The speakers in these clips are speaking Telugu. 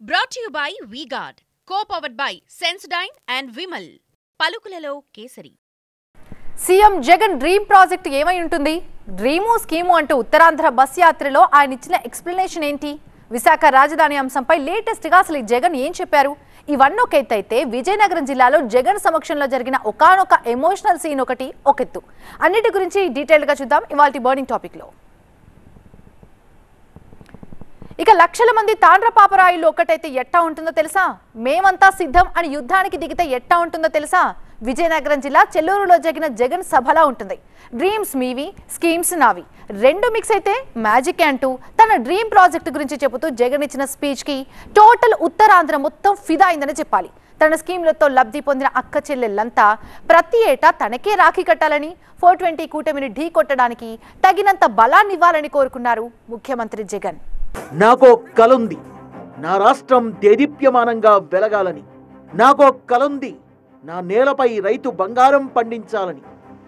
Brought to you by V-Guard, co-powered by Sensodyne and Vimal. పలుకులలో కేసరి. సీఎం జగన్ డ్రీమ్ ప్రాజెక్ట్ ఏమై ఉంటుంది? డ్రీము స్కీము అంటూ ఉత్తరాంధ్ర బస్ యాత్రలో ఆయన ఇచ్చిన ఎక్స్ప్లెనేషన్ ఏంటి? విశాఖ రాజధాని అంశంపై లేటెస్ట్ గా అసలు జగన్ ఏం చెప్పారు? ఇవన్నీ ఒక ఎత్తు అయితే విజయనగరం జిల్లాలో జగన్ సమక్షంలో జరిగిన ఒకానొక ఎమోషనల్ సీన్ ఒక ఎత్తు. అన్నిటి గురించి డీటెయిల్ గా చూద్దాం ఇవాల్టి బర్నింగ్ టాపిక్ లో. ఇక లక్షల మంది తాండ్ర పాపరాయిలు ఒకటైతే ఎట్టా ఉంటుందో తెలుసా? మేమంతా సిద్ధం అని యుద్ధానికి దిగితే ఎట్టా ఉంటుందో తెలుసా? విజయనగరం జిల్లా చెల్లూరులో జరిగిన జగన్ సభలా ఉంటుంది. డ్రీమ్స్ మీవి, స్కీమ్స్ నావి రెండు మిక్స్ అయితే మ్యాజిక్ అంటూ తన డ్రీమ్ ప్రాజెక్టు గురించి చెబుతూ జగన్ ఇచ్చిన స్పీచ్ కి టోటల్ ఉత్తరాంధ్ర మొత్తం ఫిదా అయిందని చెప్పాలి. తన స్కీమ్లతో లబ్ధి పొందిన అక్క చెల్లెళ్లంతా ప్రతి ఏటా తనకే రాఖీ కట్టాలని, 420 కూటమిని ఢీ కొట్టడానికి తగినంత బలాన్ని ఇవ్వాలని కోరుకున్నారు ముఖ్యమంత్రి జగన్. నాకో కలుంది, నా రాష్ట్రం దేదీప్యమానంగా వెలగాలని. నాకో కలుంది, నా నేలపై రైతు బంగారం పండించాలని.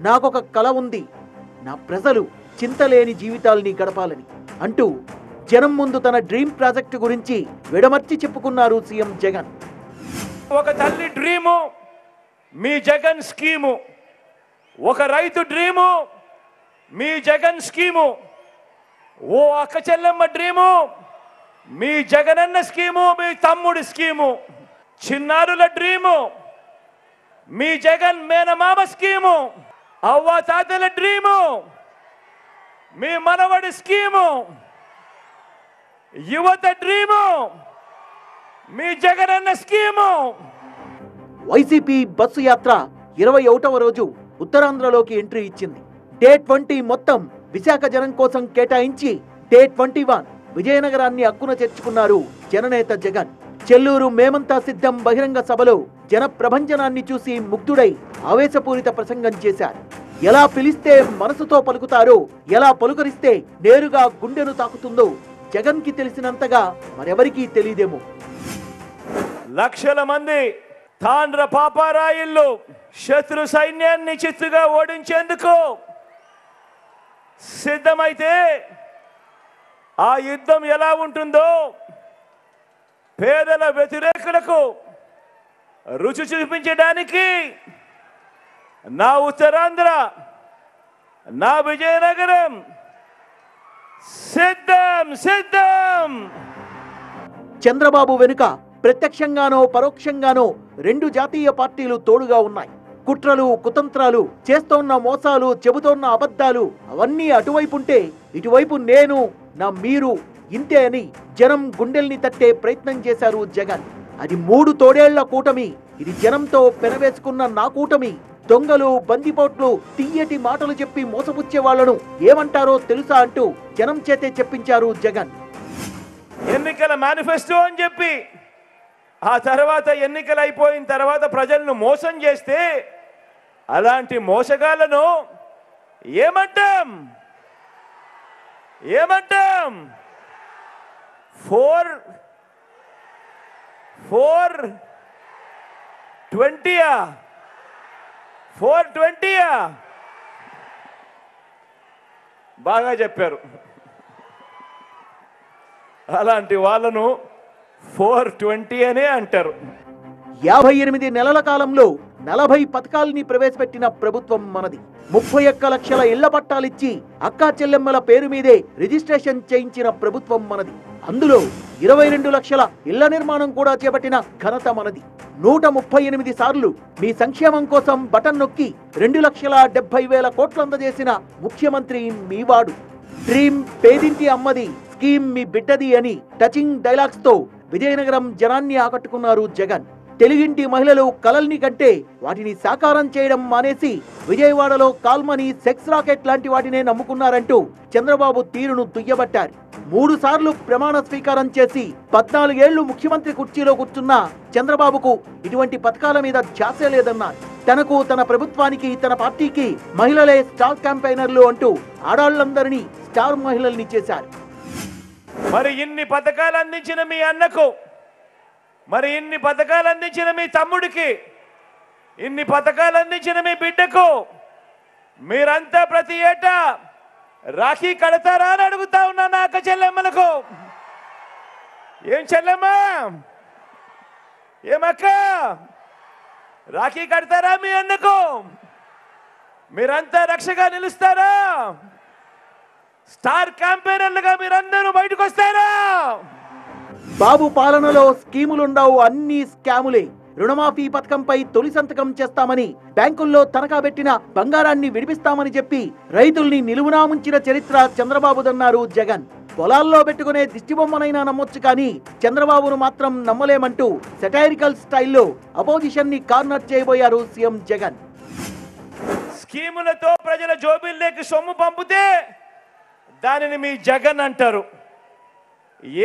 నాకొక కల ఉంది, నా ప్రజలు చింతలేని జీవితాల్ని గడపాలని అంటూ జనం ముందు తన డ్రీమ్ ప్రాజెక్టు గురించి విడమర్చి చెప్పుకున్నారు సీఎం జగన్. ఒక తల్లి డ్రీము మీ జగన్ స్కీము, ఒక రైతు డ్రీము మీ జగన్ స్కీము, ఓ అక్క చెల్లెమ్మ డ్రీము మీ జగనన్న స్కీము, మీ తమ్ముడి స్కీము, చిన్నారుల డ్రీము మీ జగన్ మేనమామ స్కీము, అవ్వ తాతల డ్రీము మీ మనవడి స్కీము, యువత డ్రీము మీ జగనన్న స్కీము. వైసీపీ బస్సు యాత్ర 21వ రోజు ఉత్తరాంధ్రలోకి ఎంట్రీ ఇచ్చింది. డే 20 మొత్తం విశాఖ జనం కోసం కేటాయించి డే 21 విజయనగరాన్ని అక్కున చేర్చుకున్నారు జననేత జగన్. చెల్లూరు మేమంతా సిద్ధం బహిరంగ సభలో జన ప్రభంజనాన్ని చూసి ముగ్ధుడై ఆవేశపూరిత ప్రసంగం చేశారు. ఎలా పిలిస్తే మనసుతో పలుకుతారో, ఎలా పలుకరిస్తే నేరుగా గుండెను తాకుతుందో జగన్ కి తెలిసినంతగా మరెవరికీ తెలియదేమో. లక్షల మంది తాండ్ర పాపారాయిళ్ళు శత్రు సైన్యాన్ని చిత్తుగా ఓడించేందుకు సిద్ధమైతే ఆ యుద్ధం ఎలా ఉంటుందో పేదల వ్యతిరేకులకు రుచి చూపించడానికి నా ఉత్తరాంధ్ర, నా విజయనగరం సిద్ధం సిద్ధం. చంద్రబాబు వెనుక ప్రత్యక్షంగానో పరోక్షంగానో రెండు జాతీయ పార్టీలు తోడుగా ఉన్నాయి. కుట్రలు, కుతంత్రాలు, చేస్తోన్న మోసాలు, చెబుతోన్న అబద్ధాలు అవన్నీ అటువైపుంటే ఇటువైపు నేను, నా మీరు ఇంతే అని జనం గుండెల్ని తట్టే ప్రయత్నం చేశారు జగన్. అది 3 తోడేళ్ల కూటమి. ఇది జనంతో పెనవేసుకున్న నా కూటమి. దొంగలు, బందిపోట్లు, తీయటి మాటలు చెప్పి మోసపుచ్చే వాళ్లను ఏమంటారో తెలుసా అంటూ జనం చేతే చెప్పించారు జగన్. ఎన్నికల మేనిఫెస్టో అని చెప్పి ఆ తర్వాత ఎన్నికలు అయిపోయిన తర్వాత ప్రజలను మోసం చేస్తే అలాంటి మోసగాళ్లను ఏమంటాం? 420 బాగా చెప్పారు. అలాంటి వాళ్ళను 420 అనే అంటారు. 58 నెలల కాలంలో 40 పథకాలని ప్రవేశపెట్టిన ప్రభుత్వం మనది. 31 లక్షల ఇళ్ల పట్టాలిచ్చి అక్కా చెల్లెమ్మల పేరు మీదే రిజిస్ట్రేషన్ చేయించిన ప్రభుత్వం మనది. అందులో 22 లక్షల ఇళ్ల నిర్మాణం కూడా చేపట్టిన ఘనత మనది. 138 సార్లు మీ సంక్షేమం కోసం బటన్ నొక్కి 2,70,000 కోట్లు అందజేసిన ముఖ్యమంత్రి మీవాడు. డ్రీమ్ పేదింటి అమ్మది, స్కీమ్ మీ బిడ్డది అని టచింగ్ డైలాగ్స్ తో విజయనగరం జనాన్ని ఆకట్టుకున్నారు జగన్. తెలుగింటి మహిళలు కలల్ని కంటే వాటిని సాకారం చేయడం మానేసి విజయవాడలో కాల్మనీ, సెక్స్ రాకెట్ లాంటి వాటినే నమ్ముకున్నారంటూ చంద్రబాబు తీరును దుయ్యబట్టారు. 3 సార్లు ప్రమాణ స్వీకారం చేసి 14 ఏళ్లు ముఖ్యమంత్రి కుర్చీలో కూర్చున్న చంద్రబాబుకు ఇటువంటి పథకాల మీద ధ్యాసే లేదన్నారు. తనకు, తన ప్రభుత్వానికి, తన పార్టీకి మహిళలే స్టార్ క్యాంపెయినర్లు అంటూ ఆడాళ్లందరినీ స్టార్ మహిళల్ని చేశారు. మరి ఇన్ని పథకాలు అందించిన మీ అన్నకు, మరి ఇన్ని పథకాలు అందించిన మీ తమ్ముడికి, ఇన్ని పథకాలు అందించిన మీ బిడ్డకు మీరంతా ప్రతి ఏటా రాఖీ కడతారా అని అడుగుతా ఉన్నా నా అక్క చెల్లెమ్మలకు. ఏం చెల్లెమ్మా, ఏమక్క రాఖీ కడతారా మీ అన్నకు? మీరంతా రక్షగా నిలుస్తారా? స్టార్ క్యాంపెయినర్లుగా మీరందరూ బయటకు వస్తారా? బాబు పాలనలో స్కీములుండవు, అన్ని స్కాములే. రుణమాఫీ పథకంపై తొలి సంతకం చేస్తామని, బ్యాంకుల్లో తనఖా పెట్టిన బంగారాన్ని విడిపిస్తామని చెప్పి రైతుల్ని నిలువునా ముంచిన చరిత్ర చంద్రబాబుదన్నారు జగన్. పొలాల్లో పెట్టుకునే దిష్టిబొమ్మనైనా నమ్మొచ్చు కానీ చంద్రబాబును మాత్రం నమ్మలేమంటూ సెటైరికల్ స్టైల్లో అపోజిషన్ ని కార్నర్ చేయబోయారు సీఎం జగన్. స్కీములతో ప్రజల జోబిల్లోకి సొమ్ము పంపితే దానిని మీ జగన్ అంటారు.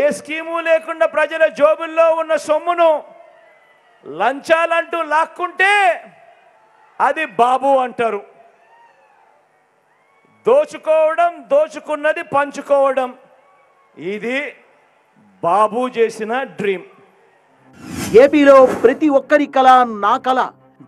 ఏ స్కీము లేకుండా ప్రజల జోబుల్లో ఉన్న సొమ్మును లంచాలంటూ లాక్కుంటే అది బాబు అంటారు. దోచుకోవడం, దోచుకున్నది పంచుకోవడం, ఇది బాబు చేసిన డ్రీమ్. ఏపీలో ప్రతి ఒక్కరి కళ నా కళ,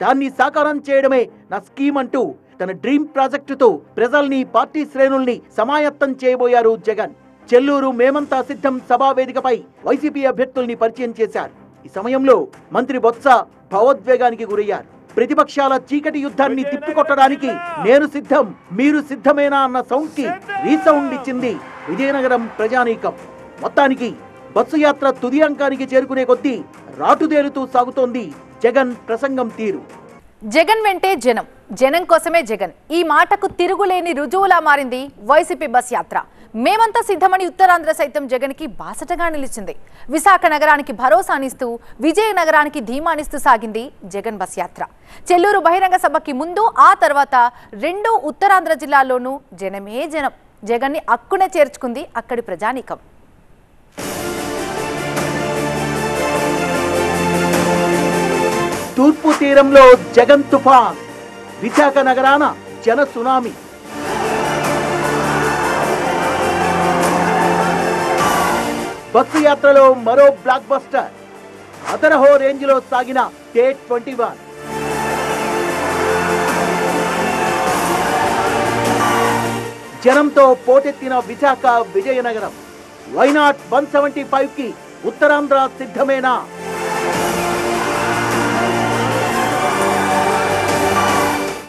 దాన్ని సాకారం చేయడమే నా స్కీమ్ అంటూ తన డ్రీమ్ ప్రాజెక్టుతో ప్రజల్ని, పార్టీ శ్రేణుల్ని సమాయత్తం చేయబోయారు జగన్. చెల్లూరు మేమంతా సిద్ధం సభా వేదికపై వైసీపీ అభ్యర్థుల్ని పరిచయం చేశారు. ఈ సమయంలో మంత్రి బొత్స భావోద్వేగానికి గురయ్యారు. ప్రతిపక్షాల చీకటి యుద్ధాన్ని తిప్పికొట్టడానికి నేను సిద్ధం, మీరు సిద్ధమేనా అన్న సౌండ్ కి రీసౌండ్ ఇచ్చింది విజయనగరం ప్రజానీకం. మొత్తానికి బస్సు యాత్ర తుది అంకానికి చేరుకునే కొద్దీ రాటుదేలుతూ సాగుతోంది జగన్ ప్రసంగం తీరు. జగన్ వెంటే జనం, జనం కోసమే జగన్. ఈ మాటకు తిరుగులేని రుజువులా మారింది వైసీపీ బస్ యాత్ర. మేమంతా సిద్ధమని ఉత్తరాంధ్ర సైతం జగన్ కి బాసటగా నిలిచింది. విశాఖ నగరానికి భరోసానిస్తూ, విజయనగరానికి ధీమానిస్తూ సాగింది జగన్ బస్ యాత్ర. చెల్లూరు బహిరంగ సభకి ముందు, ఆ తర్వాత రెండు ఉత్తరాంధ్ర జిల్లాల్లోనూ జనమే జనం. జగన్ ని అక్కునే చేర్చుకుంది అక్కడి ప్రజానీకం. తూర్పు తీరంలో జగన్ తుఫాన్, విశాఖ నగరాన జన సునామీ. బస్సు యాత్రలో మరో బ్లాక్ బస్టర్, అదరహో రేంజ్ లో సాగిన స్టేట్ 21. జనంతో పోటెత్తిన విశాఖ, విజయనగరం. వైనాట్ 175 కి ఉత్తరాంధ్ర సిద్ధమేనా?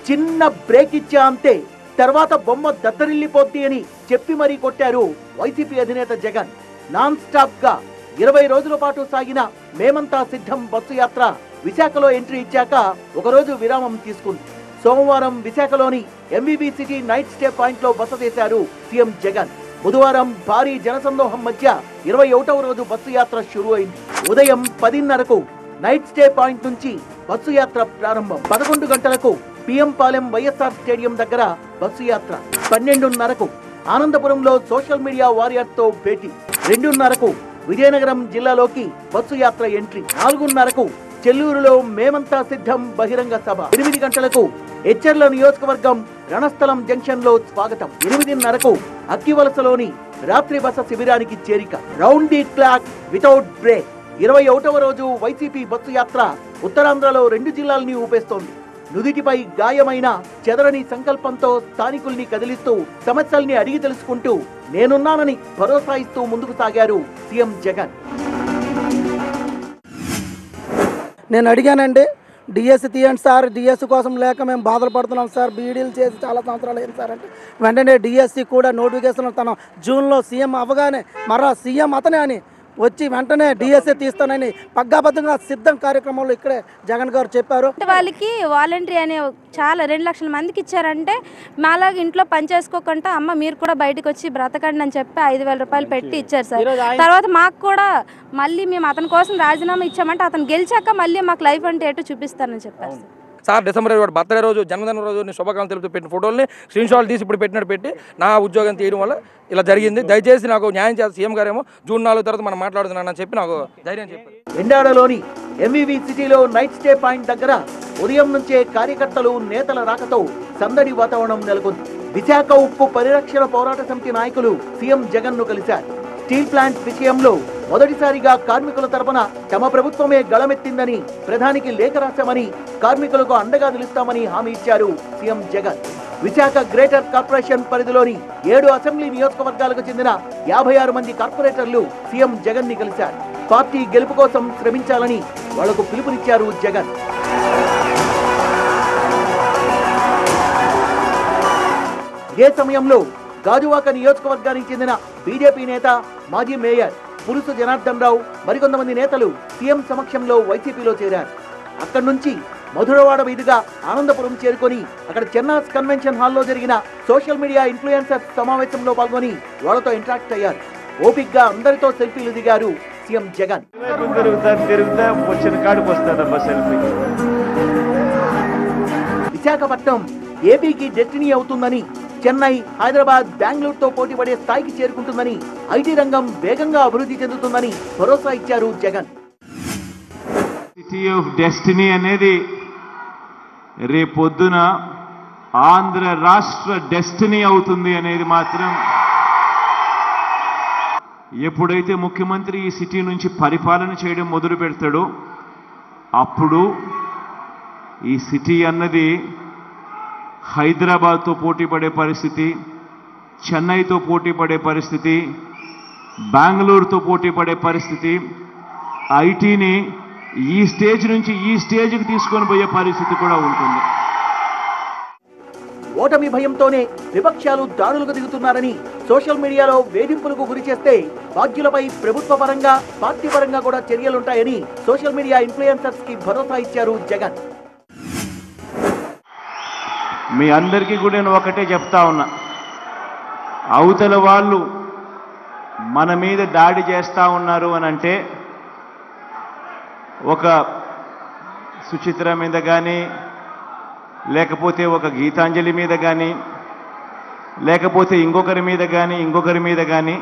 చిన్న బ్రేక్ ఇచ్చా అంతే, తర్వాత బొమ్మ దద్దరిల్లిపోద్ది అని చెప్పి మరీ కొట్టారు వైసీపీ అధినేత జగన్. నాన్ స్టాప్ గా 20 రోజుల పాటు సాగిన మేమంతా సిద్ధం బస్సు యాత్ర విశాఖలో ఎంట్రీ ఇచ్చాక ఒకరోజు విరామం తీసుకుంది. సోమవారం విశాఖలోని ఎంవీబీ సిటీ నైట్ స్టే పాయింట్ లో బస చేశారు సీఎం జగన్. బుధవారం భారీ జనసందోహం మధ్య 21వ రోజు బస్సు యాత్ర షురూ అయింది. ఉదయం 10:30కు నైట్ స్టే పాయింట్ నుంచి బస్సు యాత్ర ప్రారంభం. 11 గంటలకు పిఎం పాలెం వైఎస్ఆర్ స్టేడియం దగ్గర బస్సు యాత్ర. 12:30కు ఆనందపురంలో సోషల్ మీడియా వారియర్స్ తో భేటీ. 2:30కు విజయనగరం జిల్లాలోకి బస్సు యాత్ర ఎంట్రీ. 4:30కు చెల్లూరులో మేమంతా సిద్ధం బహిరంగ సభ. 8 గంటలకు ఎచ్చర్ల నియోజకవర్గం రణస్థలం జంక్షన్ లో స్వాగతం. 8:30కు అక్కివలసలోని రాత్రి బస శిబిరానికి చేరిక. Round the clock without break. 21వ రోజు వైసీపీ బస్సు యాత్ర ఉత్తరాంధ్రలో 2 జిల్లాల్ని ఊపేస్తోంది. నుదిటిపై గాయమైన చెదరని సంకల్పంతో స్థానికుల్ని కదిలిస్తూ, సమస్యల్ని అడిగి తెలుసుకుంటూ, నేనున్నానని భరోసా ఇస్తూ ముందుకు సాగారు సీఎం జగన్. నేను అడిగానండి, డిఎస్సి తీయండి సార్, డిఎస్సి కోసం లేక మేము బాధలు పడుతున్నాం సార్, బీడీలు చేసి చాలా సంవత్సరాలు అయింది సార్ అంటే వెంటనే డిఎస్సి కూడా నోటిఫికేషన్ తన జూన్లో సీఎం అవ్వగానే మరో సీఎం అతనే అని వచ్చి వెంటనే డిఎస్ఏ తీస్తానని పగ్గాబద్ధంగా సిద్ధం కార్యక్రమంలో ఇక్కడే జగన్ గారు చెప్పారు. వాళ్ళకి వాలంటరీ అనే చాలా 2 లక్షల మందికి ఇచ్చారంటే మాలాగా ఇంట్లో పని చేసుకోకుండా అమ్మ మీరు కూడా బయటకు వచ్చి బ్రతకండి అని చెప్పి 5,000 రూపాయలు పెట్టి ఇచ్చారు సార్. తర్వాత మాకు కూడా మళ్ళీ మేము అతని కోసం రాజీనామా ఇచ్చామంటే అతను గెలిచాక మళ్ళీ మాకు లైఫ్ అంటే ఏటో చూపిస్తానని చెప్పారు సార్. సార్ డిసెంబర్ 21 బర్త్డే రోజు, జన్మదిన రోజు శుభాకాంక్షలు తెలుపుతూ పెట్టిన ఫోటోల్ని స్క్రీన్ షాట్ తీసి ఇప్పుడు పెట్టినట్టు పెట్టి నా ఉద్యోగం తీయడం వల్ల ఇలా జరిగింది. దయచేసి నాకు న్యాయం చేయాలి. సీఎం గారేమో జూన్ 4 తర్వాత మనం మాట్లాడుతున్నానని చెప్పి నాకు ధైర్యం చెప్పారు. ఎండాడలోని ఎంవీవీ సిటీలో నైట్ స్టే పాయింట్ దగ్గర ఉదయం నుంచే కార్యకర్తలు, నేతల రాకతో సందడి వాతావరణం నెలకొంది. విశాఖ ఉక్కు పరిరక్షణ పోరాట సమితి నాయకులు సీఎం జగన్ ను కలిశారు. స్టీల్ ప్లాంట్ విషయంలో మొదటిసారిగా కార్మికుల తరపున తమ ప్రభుత్వమే గళమెత్తిందని, ప్రధానికి లేఖ రాశామని, కార్మికులకు అండగా నిలుస్తామని హామీ ఇచ్చారు CM Jagan. Visakha greater corporation పరిధిలోని 7 అసెంబ్లీ నియోజకవర్గాలకు చెందిన 56 మంది కార్పొరేటర్లు సీఎం జగన్ ని కలిశారు. పార్టీ గెలుపు కోసం శ్రమించాలని వాళ్లకు పిలుపునిచ్చారు జగన్. ఇదే సమయంలో గాజువాక నియోజకవర్గానికి చెందిన బీజేపీ నేత, మాజీ మేయర్ పులుసు జనార్దన్ రావు మరికొంతమంది నేతలు సీఎం సమక్షంలో వైసీపీలో చేరారు. అక్కడి నుంచి మధురవాడ మీదుగా ఆనందపురం చేరుకొని అక్కడ చెన్నాస్ కన్వెన్షన్ హాల్లో జరిగిన సోషల్ మీడియా ఇన్ఫ్లుయెన్సర్స్ సమావేశంలో పాల్గొని వాళ్లతో ఇంటరాక్ట్ అయ్యారు. ఓపిక్గా అందరితో సెల్ఫీలు దిగారు సీఎం జగన్. విశాఖపట్నం ఏపీకి డెస్టినీ అవుతుందని, చెన్నై, హైదరాబాద్, బెంగళూరుతో పోటీ పడే స్థాయికి చేరుకుంటుందని, ఐటీ రంగం వేగంగా అభివృద్ధి చెందుతుందని భరోసా ఇచ్చారు జగన్. సిటీ ఆఫ్ డెస్టినీ అనేది రేపొద్దున ఆంధ్ర రాష్ట్ర డెస్టినీ అవుతుంది అనేది మాత్రం ఎప్పుడైతే ముఖ్యమంత్రి ఈ సిటీ నుంచి పరిపాలన చేయడం మొదలు పెడతాడో అప్పుడు ఈ సిటీ అన్నది హైదరాబాద్తో పోటీ పడే పరిస్థితి, చెన్నైతో పోటీ పడే పరిస్థితి, బెంగళూరుతో పోటీ పడే పరిస్థితి, ఐటీని ఈ స్టేజ్ నుంచి ఈ స్టేజ్కి తీసుకొని పోయే పరిస్థితి కూడా ఉంటుంది. ఓటమి భయంతోనే విపక్షాలు దాడులకు దిగుతున్నారని, సోషల్ మీడియాలో వేధింపులకు గురి చేస్తే బాధ్యులపై ప్రభుత్వ పరంగా, పార్టీ పరంగా కూడా చర్యలుంటాయని సోషల్ మీడియా ఇన్ఫ్లుయెన్సర్స్ కి భరోసా ఇచ్చారు జగన్. మీ అందరికీ కూడా నేను ఒకటే చెప్తా ఉన్నా, అవతల వాళ్ళు మన మీద దాడి చేస్తూ ఉన్నారు అని అంటే ఒక సుచిత్ర మీద కానీ, లేకపోతే ఒక గీతాంజలి మీద కానీ, లేకపోతే ఇంకొకరి మీద కానీ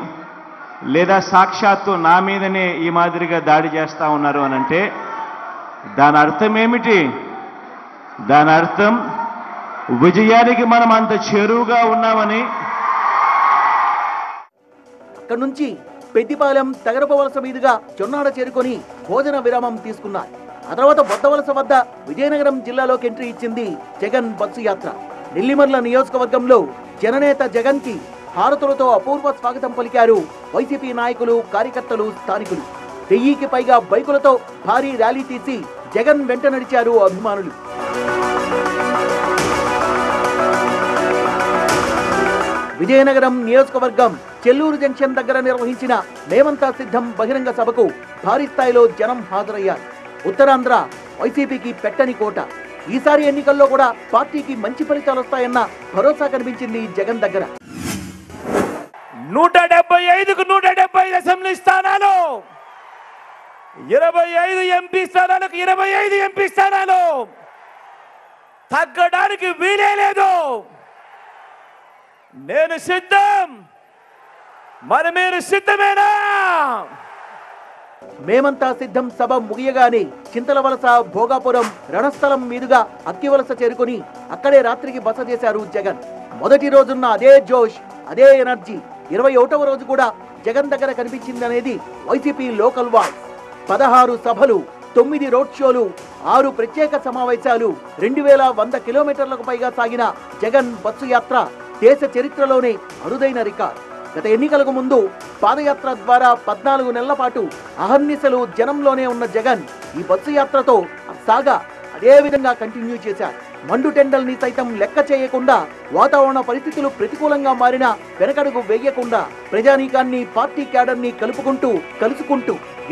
లేదా సాక్షాత్తు నా మీదనే ఈ మాదిరిగా దాడి చేస్తూ ఉన్నారు అని అంటే దాని అర్థం ఏమిటి? దాని అర్థం విజయానికి మనం అంత చేరువుగా ఉన్నామని. అక్కడి నుంచి పెద్దిపాలెం, తగరపవలస మీదుగా జొన్నాడ చేరుకొని భోజన విరామం తీసుకున్నారు. ఆ తర్వాత బొద్దవలస వద్ద విజయనగరం జిల్లాలోకి ఎంట్రీ ఇచ్చింది జగన్ బస్సు యాత్ర. నెల్లిమర్ల నియోజకవర్గంలో జననేత జగన్ కి హారతులతో అపూర్వ స్వాగతం పలికారు వైసీపీ నాయకులు, కార్యకర్తలు, స్థానికులు. 1000కి పైగా బైకులతో భారీ ర్యాలీ తీసి జగన్ వెంట నడిచారు అభిమానులు. విజయనగరం నియోజకవర్గం చెల్లూరు జంక్షన్ దగ్గర నిర్వహించిన మేమంతా సిద్ధం బహిరంగ సభకు భారీ స్థాయిలో జనం హాజరయ్యారు. ఉత్తరాంధ్ర వైసీపీకి పెట్టని కోట. ఈసారి ఎన్నికల్లో కూడా పార్టీకి మంచి ఫలితాలు వస్తాయన్న భరోసా కనిపించింది జగన్ దగ్గర. 175కు 175 అసెంబ్లీ స్థానాలు, 25 ఎంపీ స్థానాలకు 25 ఎంపీ స్థానాలు, తగ్గడానికి వీలే లేదు. నేను సిద్ధం, మరి మీరు సిద్ధమేనా? మేమంతా సిద్ధం సభ ముగియగానే చింతలవలస, భోగాపురం, రణస్థలం మీదుగా అక్కివలస చేరుకుని అక్కడే రాత్రికి బస చేశారు జగన్. మొదటి రోజున్న అదే జోష్, అదే ఎనర్జీ 21వ రోజు కూడా జగన్ దగ్గర కనిపించిందనేది వైసీపీ లోకల్ వాయిస్. 16 సభలు, 9 రోడ్ షోలు, 6 ప్రత్యేక సమావేశాలు, 2100 కిలోమీటర్లకు పైగా సాగిన జగన్ బస్సు యాత్ర దేశ చరిత్రలోనే అరుదైన రికార్డ్. గత ఎన్నికలకు ముందు పాదయాత్ర ద్వారా 14 నెలల పాటు అహర్నిశలు జనంలోనే ఉన్న జగన్ ఈ బస్సు యాత్రతో సాగా అదే విధంగా కంటిన్యూ చేశారు. మండు టెండల్ని సైతం లెక్క చేయకుండా, వాతావరణ పరిస్థితులు ప్రతికూలంగా మారినా వెనకడుగు వేయకుండా ప్రజానీకాన్ని, పార్టీ క్యాడర్ని కలుసుకుంటూ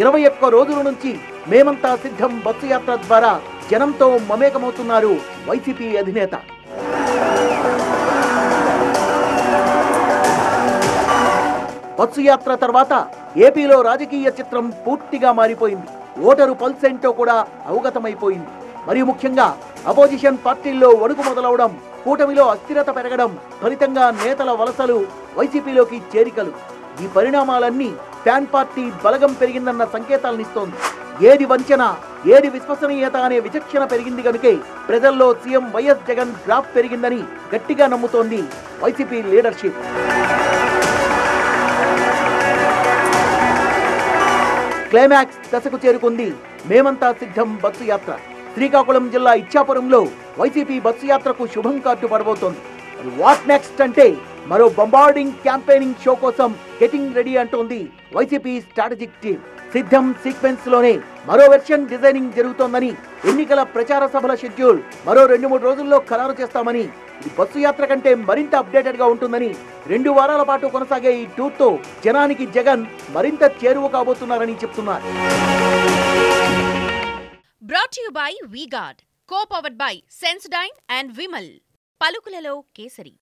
21 రోజుల నుంచి మేమంతా సిద్ధం బస్సు యాత్ర ద్వారా జనంతో మమేకమవుతున్నారు వైసీపీ అధినేత. బస్సు యాత్ర తర్వాత ఏపీలో రాజకీయ చిత్రం పూర్తిగా మారిపోయింది. ఓటరు పల్స్ ఏంటో కూడా అవగతమైపోయింది. మరియు ముఖ్యంగా అపోజిషన్ పార్టీల్లో వణుకు మొదలవడం, కూటమిలో అస్థిరత పెరగడం, ఫలితంగా నేతల వలసలు, వైసీపీలోకి చేరికలు. ఈ పరిణామాలన్నీ ఫ్యాన్ పార్టీ బలగం పెరిగిందన్న సంకేతాలనిస్తోంది. ఏది వంచన, ఏది విశ్వసనీయత అనే విచక్షణ పెరిగింది కనుకే ప్రజల్లో సీఎం వైఎస్ జగన్ గ్రాఫ్ పెరిగిందని గట్టిగా నమ్ముతోంది వైసీపీ లీడర్షిప్. క్లైమాక్స్ దశకు చేరుకుంది మేమంతా సిద్ధం బస్సు యాత్ర. శ్రీకాకుళం జిల్లా ఇచ్చాపురంలో వైసీపీ బస్సు యాత్రకు శుభం కార్డు పడబోతోంది. వాట్ నెక్స్ట్ అంటే మరో బంబార్డింగ్ క్యాంపెయినింగ్ షో కోసం గెటింగ్ రెడీ అంటోంది వైసీపీ స్ట్రాటజిక్ టీమ్. సిద్ధం సీక్వెన్స్ లోనే మరో వెర్షన్ డిజైనింగ్ జరుగుతోందని, ఎన్నికల ప్రచార సభల షెడ్యూల్ మరో 2-3 రోజుల్లో ఖరారు చేస్తామని, ఇది బస్సు యాత్ర కంటే మరింత అప్డేటెడ్ గా ఉంటుందని, 2 వారాల పాటు కొనసాగే ఈ టూర్ తో జనానికి జగన్ మరింత చేరువ కాబోతున్నారని చెప్తున్నారు. Brought to you by V-Guard, co-powered by Sensodyne and Vimal. పలుకులలో కేసరి.